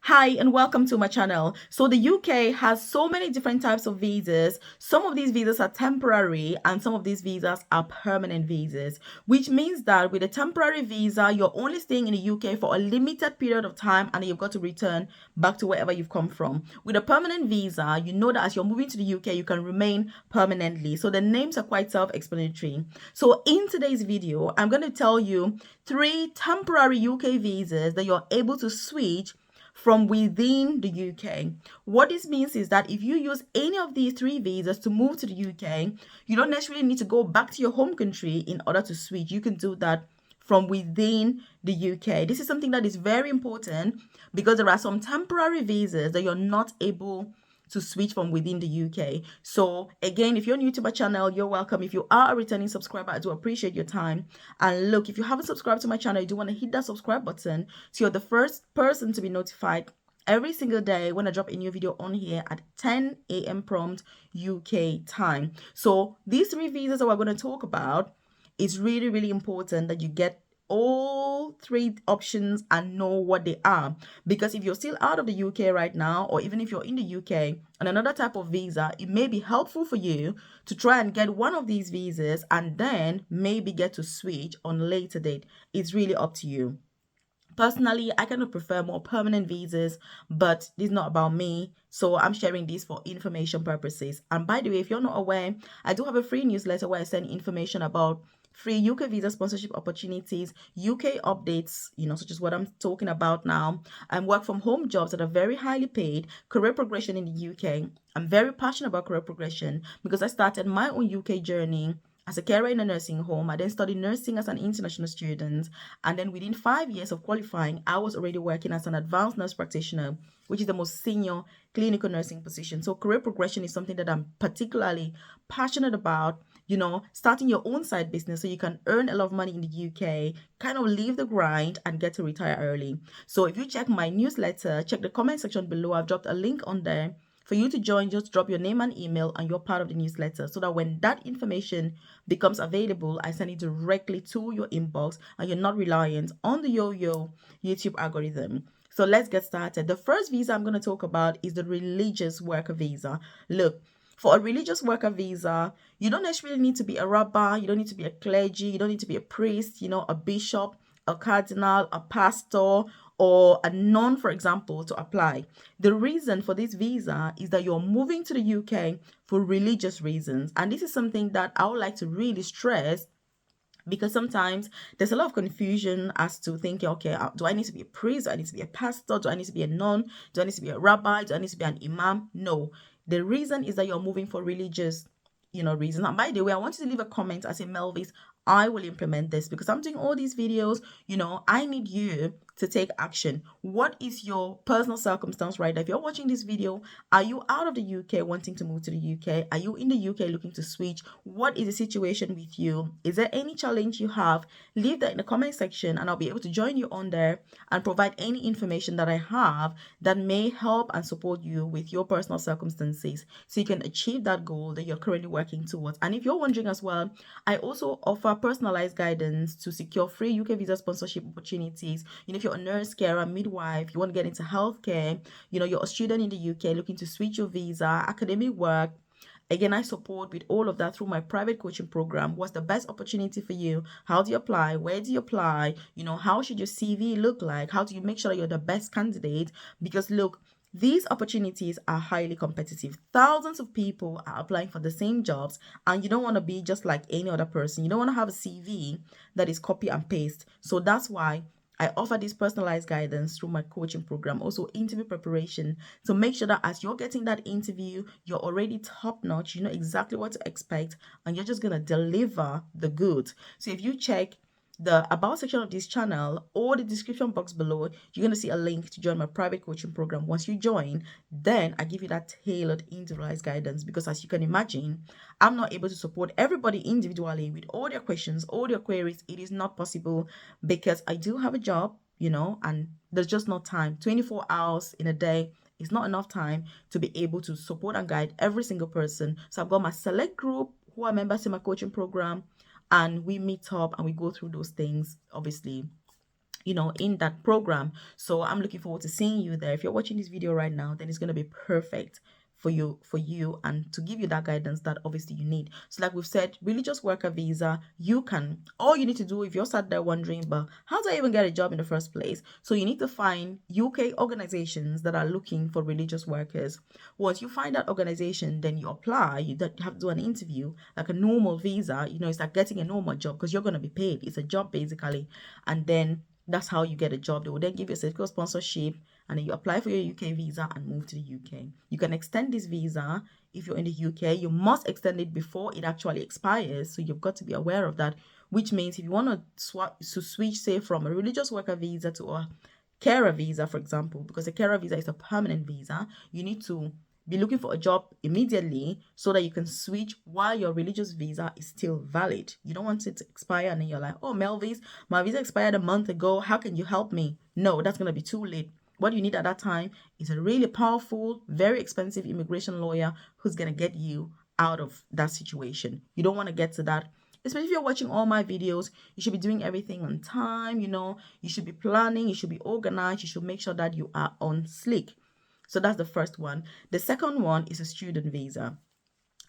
Hi and welcome to my channel. So the UK has so many different types of visas. Some of these visas are temporary and some of these visas are permanent visas, which means that with a temporary visa, you're only staying in the UK for a limited period of time and you've got to return back to wherever you've come from. With a permanent visa, you know that as you're moving to the UK, you can remain permanently. So the names are quite self-explanatory. So in today's video, I'm going to tell you 3 temporary UK visas that you're able to switch from within the UK. What this means is that if you use any of these 3 visas to move to the UK, you don't necessarily need to go back to your home country in order to switch. You can do that from within the UK. This is something that is very important because there are some temporary visas that you're not able to switch from within the UK. So again, if you're new to my channel, you're welcome. If you are a returning subscriber, I do appreciate your time. And look, if you haven't subscribed to my channel, you do want to hit that subscribe button so you're the first person to be notified every single day when I drop a new video on here at 10 a.m. prompt UK time. So these 3 visas that we're going to talk about, it's really, really important that you get all 3 options and know what they are, because if you're still out of the UK right now, or even if you're in the UK and another type of visa, it may be helpful for you to try and get one of these visas and then maybe get to switch on a later date. It's really up to you. Personally, I kind of prefer more permanent visas, but this is not about me. So I'm sharing this for information purposes. And by the way, if you're not aware, I do have a free newsletter where I send information about free UK visa sponsorship opportunities, UK updates, such as what I'm talking about now, and work from home jobs that are very highly paid, career progression in the UK. I'm very passionate about career progression because I started my own UK journey as a carer in a nursing home. I then studied nursing as an international student. And then within 5 years of qualifying, I was already working as an advanced nurse practitioner, which is the most senior clinical nursing position. So career progression is something that I'm particularly passionate about. Starting your own side business so you can earn a lot of money in the UK, kind of leave the grind and get to retire early. So if you check my newsletter, check the comment section below. I've dropped a link on there. For you to join, just drop your name and email and you're part of the newsletter so that when that information becomes available, I send it directly to your inbox and you're not reliant on the yo-yo YouTube algorithm. So let's get started. The first visa I'm going to talk about is the religious worker visa. Look, for a religious worker visa, you don't necessarily need to be a rabbi, you don't need to be a clergy, you don't need to be a priest, a bishop, a cardinal, a pastor, or a nun, for example, to apply. The reason for this visa is that you're moving to the UK for religious reasons. And this is something that I would like to really stress, because sometimes there's a lot of confusion as to thinking, okay, do I need to be a priest? Do I need to be a pastor? Do I need to be a nun? Do I need to be a rabbi? Do I need to be an imam? No. The reason is that you're moving for religious reasons. And by the way, I want you to leave a comment as a Melvis. I will implement this because I'm doing all these videos. I need you to take action. What is your personal circumstance right now? If you're watching this video, are you out of the UK wanting to move to the UK? Are you in the UK looking to switch? What is the situation with you? Is there any challenge you have? Leave that in the comment section and I'll be able to join you on there and provide any information that I have that may help and support you with your personal circumstances so you can achieve that goal that you're currently working towards. And if you're wondering as well, I also offer personalized guidance to secure free UK visa sponsorship opportunities. If you're a nurse, carer, midwife, you want to get into healthcare, you're a student in the UK looking to switch your visa, academic work. Again, I support with all of that through my private coaching program. What's the best opportunity for you? How do you apply? Where do you apply? How should your CV look like? How do you make sure that you're the best candidate? Because look, these opportunities are highly competitive. Thousands of people are applying for the same jobs, and you don't want to be just like any other person. You don't want to have a CV that is copy and paste. So that's why I offer this personalized guidance through my coaching program, also interview preparation, to make sure that as you're getting that interview, you're already top notch, you know exactly what to expect, and you're just going to deliver the goods. So if you check the about section of this channel or the description box below, you're going to see a link to join my private coaching program. Once you join, then I give you that tailored individualized guidance, because as you can imagine, I'm not able to support everybody individually with all their questions, all their queries. It is not possible because I do have a job, and there's just no time. 24 hours in a day is not enough time to be able to support and guide every single person. So I've got my select group who are members in my coaching program, and we meet up and we go through those things, obviously, in that program. So I'm looking forward to seeing you there. If you're watching this video right now, then it's going to be perfect for you and to give you that guidance that obviously you need. So like we've said, religious worker visa, all you need to do, if you're sat there wondering, but how do I even get a job in the first place? So you need to find UK organizations that are looking for religious workers. Once you find that organization, then you apply. You have to do an interview like a normal visa. It's like getting a normal job because you're going to be paid. It's a job basically. And then that's how you get a job. They will then give you a certificate of sponsorship, and then you apply for your UK visa and move to the UK. You can extend this visa if you're in the UK. You must extend it before it actually expires, so you've got to be aware of that, which means if you want to switch, say, from a religious worker visa to a carer visa, for example, because a carer visa is a permanent visa, you need to be looking for a job immediately so that you can switch while your religious visa is still valid. You don't want it to expire and then you're like, oh, Melvis, my visa expired a month ago. How can you help me? No, that's going to be too late. What you need at that time is a really powerful, very expensive immigration lawyer who's going to get you out of that situation. You don't want to get to that. Especially if you're watching all my videos, you should be doing everything on time, you should be planning, you should be organized, you should make sure that you are on slick. So that's the first one. The second one is a student visa.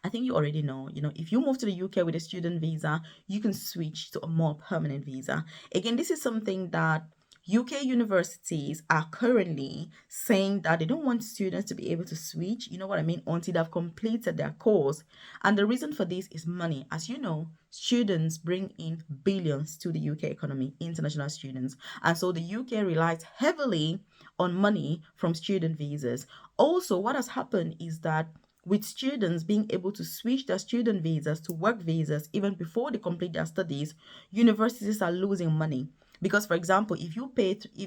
I think you already know, if you move to the UK with a student visa, you can switch to a more permanent visa. Again, this is something that UK universities are currently saying that they don't want students to be able to switch, you know what I mean, until they've completed their course. And the reason for this is money. As you know, students bring in billions to the UK economy, international students. And so the UK relies heavily on money from student visas. Also, what has happened is that with students being able to switch their student visas to work visas even before they complete their studies, universities are losing money. Because, for example, if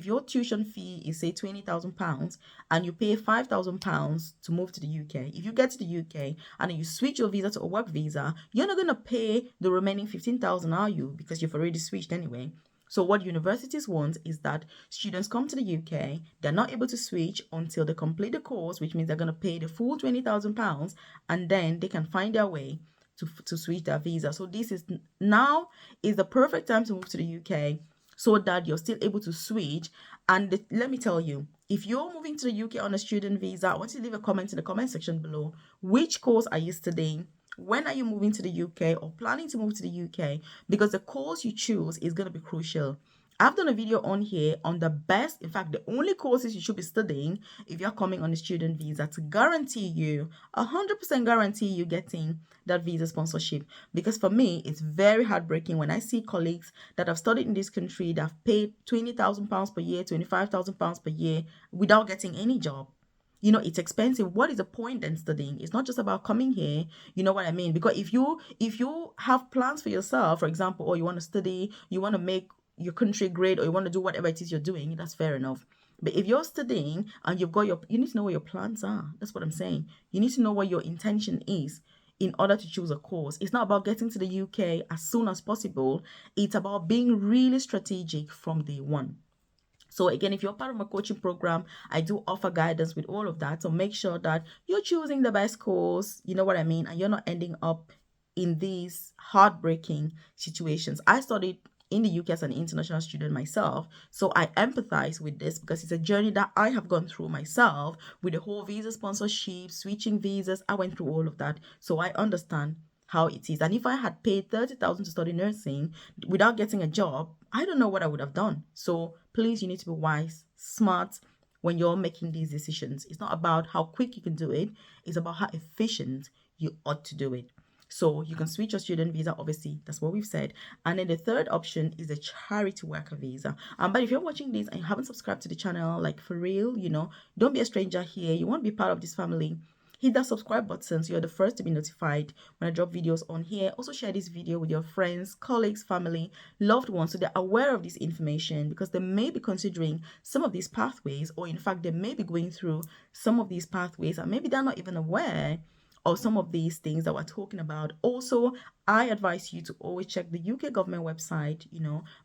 your tuition fee is, say, £20,000 and you pay £5,000 to move to the UK, if you get to the UK and then you switch your visa to a work visa, you're not going to pay the remaining 15,000, are you? Because you've already switched anyway. So what universities want is that students come to the UK, they're not able to switch until they complete the course, which means they're going to pay the full £20,000, and then they can find their way to switch their visa. So this is the perfect time to move to the UK so that you're still able to switch. And let me tell you, if you're moving to the UK on a student visa, I want you to leave a comment in the comment section below. Which course are you studying? When are you moving to the UK or planning to move to the UK? Because the course you choose is going to be crucial. I've done a video on here on the best, in fact, the only courses you should be studying if you're coming on a student visa to guarantee you, 100% guarantee you getting that visa sponsorship. Because for me, it's very heartbreaking when I see colleagues that have studied in this country that have paid £20,000 per year, £25,000 per year without getting any job. It's expensive. What is the point in studying? It's not just about coming here. You know what I mean? Because if you have plans for yourself, for example, or you want to study, you want to make your country great, or you want to do whatever it is you're doing, that's fair enough. But if you're studying and you need to know what your plans are. That's what I'm saying. You need to know what your intention is in order to choose a course. It's not about getting to the UK as soon as possible. It's about being really strategic from day one. So again, if you're part of my coaching program, I do offer guidance with all of that. So make sure that you're choosing the best course, you know what I mean, and you're not ending up in these heartbreaking situations. I studied in the UK as an international student myself, so I empathize with this because it's a journey that I have gone through myself with the whole visa sponsorship, switching visas. I went through all of that, so I understand how it is. And if I had paid 30,000 to study nursing without getting a job, I don't know what I would have done. So please, you need to be wise, smart when you're making these decisions. It's not about how quick you can do it. It's about how efficient you ought to do it. So you can switch your student visa, obviously, that's what we've said. And then the third option is the charity worker visa. But if you're watching this and you haven't subscribed to the channel, like for real, don't be a stranger here. You want to be part of this family. Hit that subscribe button so you're the first to be notified when I drop videos on here. Also share this video with your friends, colleagues, family, loved ones so they're aware of this information because they may be considering some of these pathways, or in fact, they may be going through some of these pathways and maybe they're not even aware of some of these things that we're talking about. Also, I advise you to always check the UK government website,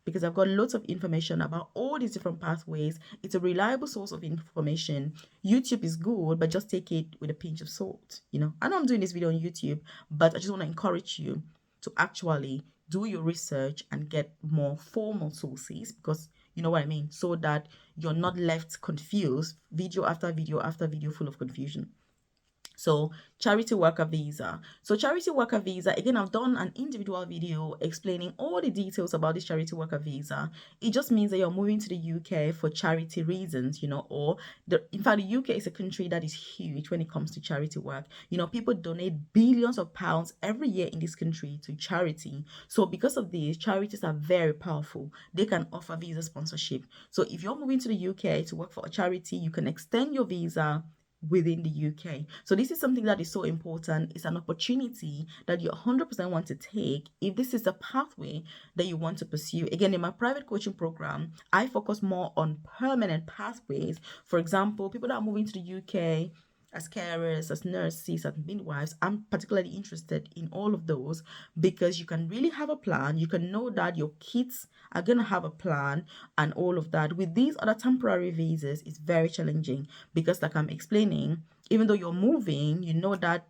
because I've got lots of information about all these different pathways. It's a reliable source of information. YouTube is good, but just take it with a pinch of salt, I know I'm doing this video on YouTube, but I just want to encourage you to actually do your research and get more formal sources because You know what I mean? So that you're not left confused, video after video after video full of confusion. So charity worker visa. So charity worker visa, again, I've done an individual video explaining all the details about this charity worker visa. It just means that you're moving to the UK for charity reasons, you know, or in fact, the UK is a country that is huge when it comes to charity work. You know, people donate billions of pounds every year in this country to charity. So because of this, charities are very powerful. They can offer visa sponsorship. So if you're moving to the UK to work for a charity, you can extend your visa within the UK. So this is something that is so important. It's an opportunity that you 100% want to take if this is a pathway that you want to pursue. Again, in my private coaching program, I focus more on permanent pathways. For example, people that are moving to the UK as carers, as nurses, as midwives, I'm particularly interested in all of those because you can really have a plan. You can know that your kids are going to have a plan and all of that. With these other temporary visas, it's very challenging because, like I'm explaining, even though you're moving, you know that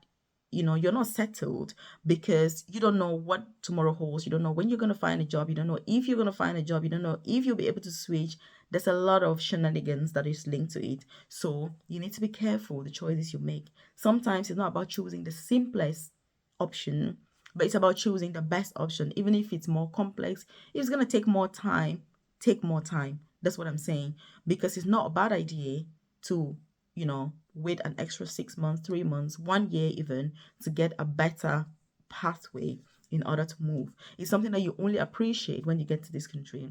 you're not settled because you don't know what tomorrow holds. You don't know when you're going to find a job. You don't know if you're going to find a job. You don't know if you'll be able to switch. There's a lot of shenanigans that is linked to it. So you need to be careful the choices you make. Sometimes it's not about choosing the simplest option, but it's about choosing the best option. Even if it's more complex, if it's going to take more time, take more time. That's what I'm saying. Because it's not a bad idea to wait an extra 6 months, 3 months, 1 year even to get a better pathway in order to move. It's something that you only appreciate when you get to this country.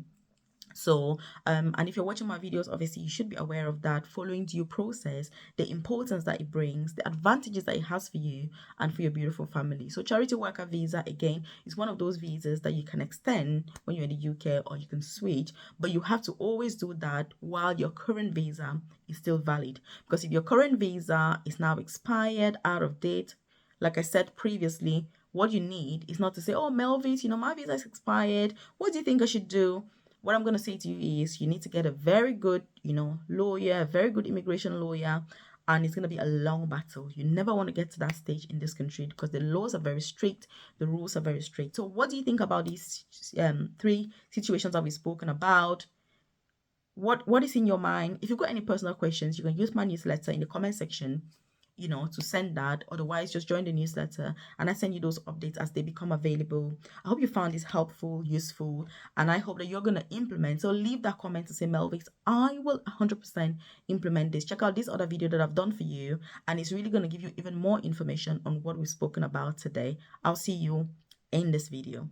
So, and if you're watching my videos, obviously you should be aware of that, following due process, the importance that it brings, the advantages that it has for you and for your beautiful family. So charity worker visa, again, is one of those visas that you can extend when you're in the UK or you can switch, but you have to always do that while your current visa is still valid. Because if your current visa is now expired, out of date, like I said previously, what you need is not to say, oh, Melvis, my visa is expired. What do you think I should do? What I'm going to say to you is you need to get a very good, lawyer, a very good immigration lawyer, and it's going to be a long battle. You never want to get to that stage in this country because the laws are very strict, the rules are very strict. So what do you think about these 3 situations that we've spoken about? What is in your mind? If you've got any personal questions, you can use my newsletter in the comment section to send that. Otherwise, just join the newsletter and I send you those updates as they become available. I hope you found this helpful, useful, and I hope that you're going to implement. So leave that comment to say, Melvis, I will 100% implement this. Check out this other video that I've done for you, and it's really going to give you even more information on what we've spoken about today. I'll see you in this video.